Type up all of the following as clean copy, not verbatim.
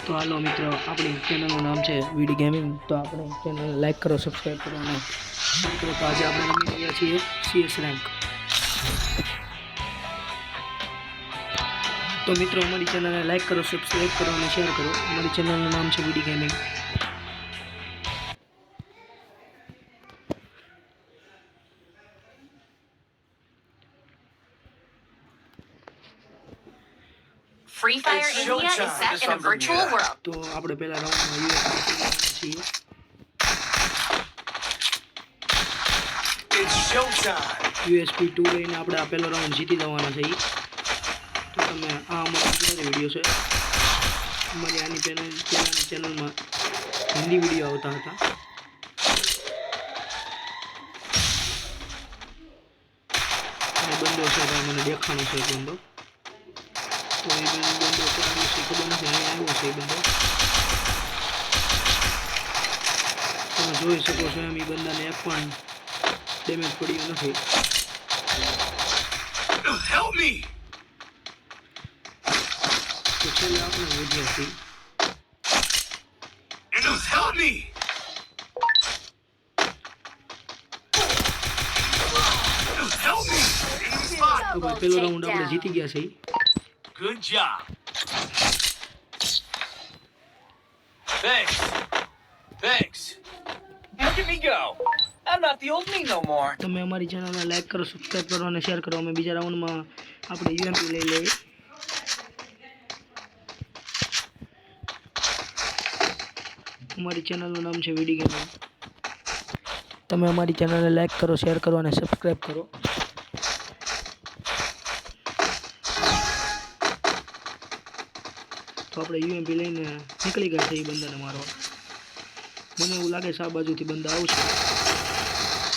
तो हालो मित्रों, अपनी चैनल नाम है वीडी गेमिंग। तो अपने चैनल लाइक करो, सब्सक्राइब करो અને મિત્રો તો આજે આપણે રમી રહ્યા છીએ CS રેન્ક। તો મિત્રો અમારી ચેનલને લાઈક કરો, સબસ્ક્રાઇબ કરો અને શેર કરો। અમારી ચેનલનું નામ છે વીડી gaming. Free Fire India is set in a virtual world. તો આપણે પહેલા રાઉન્ડમાં છીએ। It's showtime. USP 2 લઈને આપણે આ પહેલો રાઉન્ડ જીતી જવાના છે। તો તમે આ અમારો ગુજરાતી વિડીયો છે। અમારી આની પહેલાની ચેનલમાં હિન્દી વિડીયો આવતા હતા। અને બંદો છે ભાઈ, મને દેખાણો છે બંદો। તો એ બંદો ક્યાં આવ્યો છે ખબર નથી, અહીંયા આવ્યો છે એ બંદો। તમે જોઈ શકો છો એમ એ બંદાને એક પણ ડેમેજ પડ્યું નથી। Help me! તો છેલ્લે આપણે વધ્યા છીએ। Help me! Help me! તો ભાઈ પહેલો રાઉન્ડ આપણે જીતી ગયા છીએ। Good job. Thanks. Look at me go. I'm not the old me no more. તમે અમારી ચેનલને લાઈક કરો, સબસ્ક્રાઇબ કરો અને શેર કરો। અમે બીજા રાઉન્ડમાં આપણે UMP લઈ લઈએ। અમારી ચેનલનું નામ છે વીડી ગેમિંગ। તમે અમારી ચેનલને લાઈક કરો, શેર કરો અને સબસ્ક્રાઇબ કરો। તો આપણે UMP લઈને નીકળી ગયા છે એ બંદાને મારવા। મને એવું લાગે છે આ બાજુથી બંદા આવશે।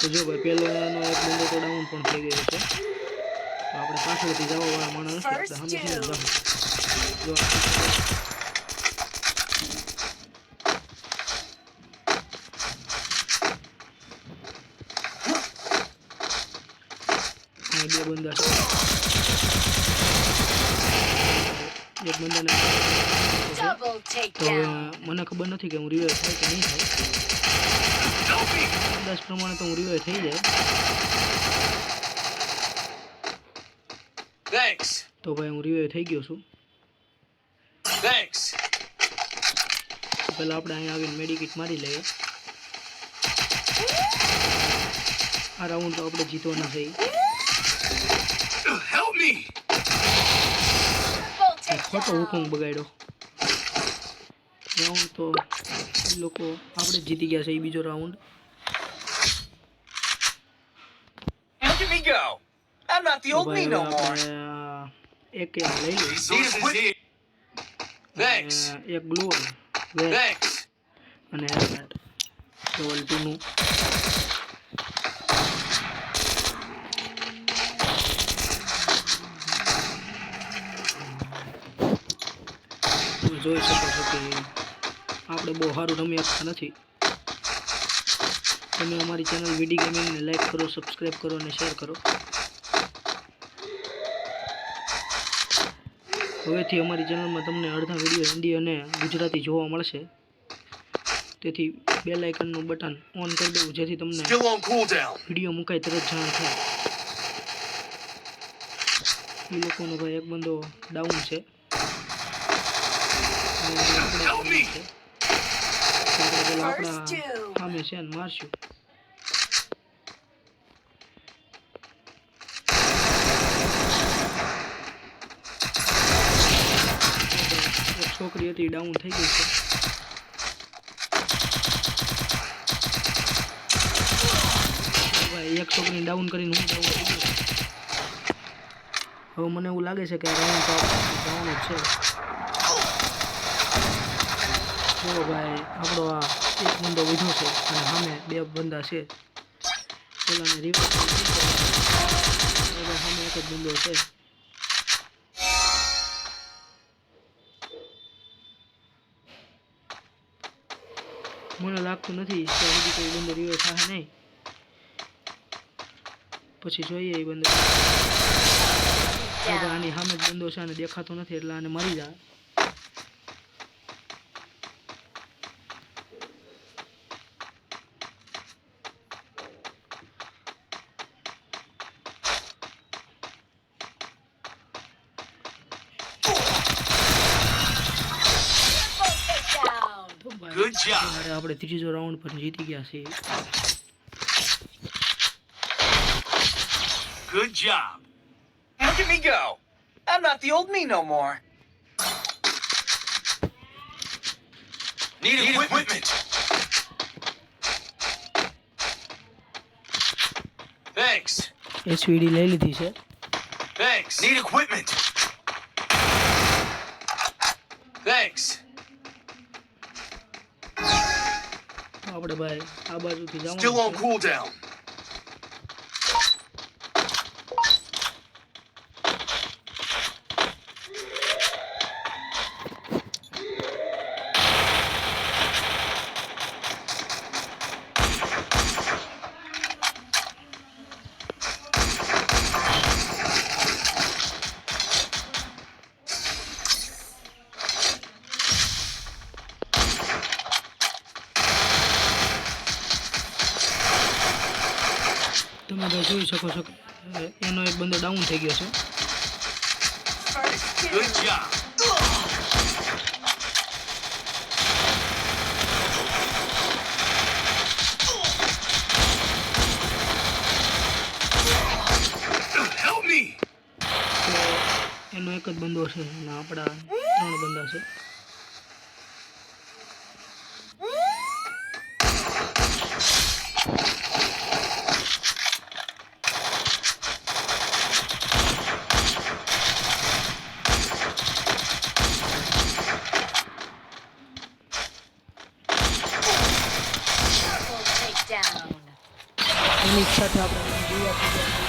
તો જો ભાઈ પહેલાનો એક બંદો તો ડાઉન પણ થઈ ગયો છે। તો આપણે પાછળથી જવાવાળા માણસ નથી, આપણે સામેથી જ જાવ। જો બે બંદા છે। એક બંદાને તો મને ખબર નથી કે હું રિવાઇવ થાય કે નહીં થાય। અંદાજ પ્રમાણે તો હું રિવાઇવ થઈ જાય। Thanks. તો ભાઈ હું રિવાઇવ થઈ ગયો છું। Thanks. પહેલા આપણે અહીંયા આવીને મેડિકિટ મારી લઈએ। આ રાઉન્ડ તો આપણે જીતવાના છે। Help me! ખોટો હુકમ બગાડ્યો। રાઉન્ડ તો એ લોકો આપણે જીતી ગયા છે એ બીજો round. Look at me go. I'm not the old me no more. એક લઈ લઈએ। Thanks. એક ગ્લોવલ Thanks. અને હેલ્મેટ લેવલ 2 નું। જોઈ શકો છો કે આપણે બહુ સારું રમી શકતા નથી। તમે અમારી ચેનલ વીડી ગેમિંગને લાઈક કરો, સબસ્ક્રાઇબ કરો અને શેર કરો। હવેથી અમારી ચેનલમાં તમને અડધા વિડીયો હિન્દી અને ગુજરાતી જોવા મળશે। તેથી બેલ આઇકનનું બટન ઓન કરી દેવું જેથી તમને વિડીયો મુકાય તરત જાણ થાય। એ લોકોનો ભાઈ એક બંદો ડાઉન છે। આપણા સામે છે ને મારશું। એક છોકરી હતી ડાઉન થઈ ગઈ છે। ભાઈ એક છોકરીને ડાઉન કરીને હું ડાઉન થઈ ગયો। હવે મને એવું લાગે છે કે રાઉન્ડ તો જવાનો જ છે। જો ભાઈ આપણો આ એક બંદો વધ્યો છે અને સામે બે બંદા છે। પેલાને રિવાઇવ સામે એક જ બંદો છે। મને લાગતું નથી કે હજી કોઈ બંદો રિવાઇવ થાય નહીં। પછી જોઈએ એ બંદો। આની સામે જ બંદો છે અને દેખાતો નથી એટલે આને મારી જાય। Good job. ત્યારે આપણે ત્રીજો રાઉન્ડ પર જીતી ગયા છીએ. Good job. Look at me go. I'm not the old me no more. Need equipment. Thanks. HVD લઈ લીધી છે. Thanks. Need equipment. Thanks. આપણે ભાઈ આ બાજુથી Still જવાનું on છે. cooldown. તમે ભાઈ જોઈ શકો છો કે એનો એક બંદો ડાઉન થઈ ગયો છે. Good job. Help me. તો એનો એક જ બંદો છે અને આપણા 3 બંદા છે. Double takedown. એની સાથે આપણે જીવા